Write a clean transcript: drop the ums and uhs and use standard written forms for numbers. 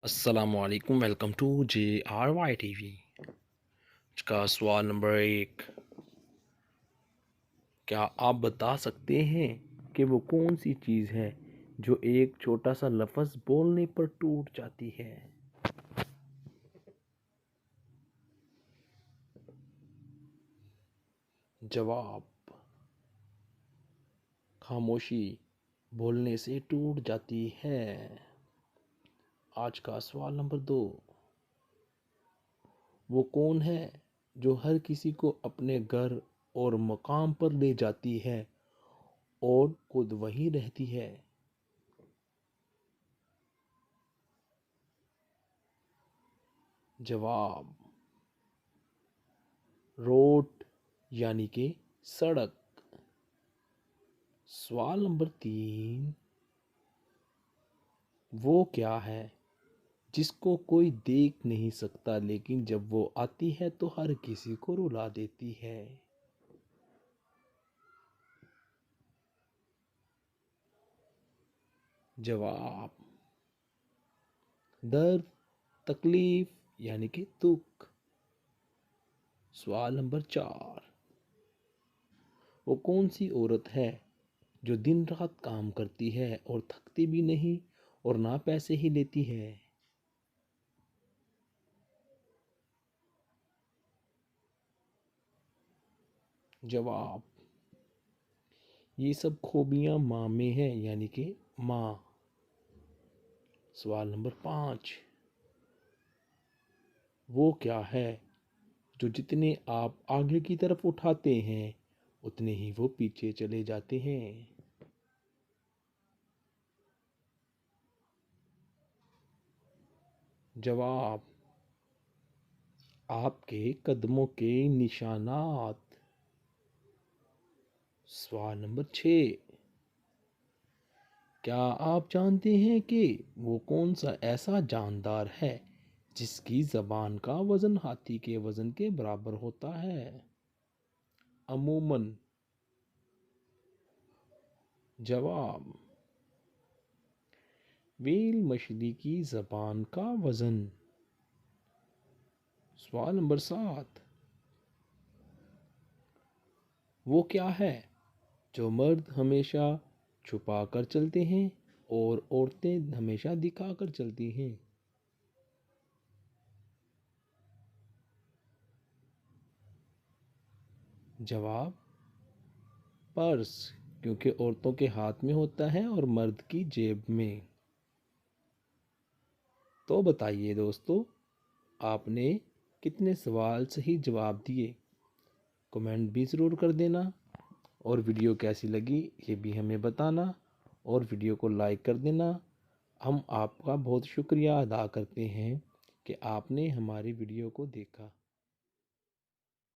अस्सलामुअलैकुम। Welcome to JRY TV। का सवाल नंबर 1, क्या आप बता सकते हैं कि वो कौन सी चीज़ है जो एक छोटा सा लफ्ज़ बोलने पर टूट जाती है? जवाब, खामोशी बोलने से टूट जाती है। आज का सवाल नंबर 2, वो कौन है जो हर किसी को अपने घर और मकाम पर ले जाती है और खुद वहीं रहती है? जवाब, रोड यानी कि सड़क। सवाल नंबर 3, वो क्या है जिसको कोई देख नहीं सकता लेकिन जब वो आती है तो हर किसी को रुला देती है? जवाब, दर्द, तकलीफ यानी कि दुख। सवाल नंबर 4, वो कौन सी औरत है जो दिन रात काम करती है और थकती भी नहीं और ना पैसे ही लेती है? जवाब, ये सब खूबियाँ माँ में हैं यानी कि माँ। सवाल नंबर 5, वो क्या है जो जितने आप आगे की तरफ उठाते हैं उतने ही वो पीछे चले जाते हैं? जवाब, आपके कदमों के निशानात। सवाल नंबर 6, क्या आप जानते हैं कि वो कौन सा ऐसा जानदार है जिसकी ज़बान का वज़न हाथी के वज़न के बराबर होता है? अमूमन। जवाब, व्हेल मछली की ज़बान का वज़न। सवाल नंबर 7, वो क्या है जो मर्द हमेशा छुपा कर चलते हैं और औरतें हमेशा दिखा कर चलती हैं? जवाब, पर्स, क्योंकि औरतों के हाथ में होता है और मर्द की जेब में। तो बताइए दोस्तों, आपने कितने सवाल सही जवाब दिए? कमेंट भी ज़रूर कर देना और वीडियो कैसी लगी ये भी हमें बताना और वीडियो को लाइक कर देना। हम आपका बहुत शुक्रिया अदा करते हैं कि आपने हमारी वीडियो को देखा।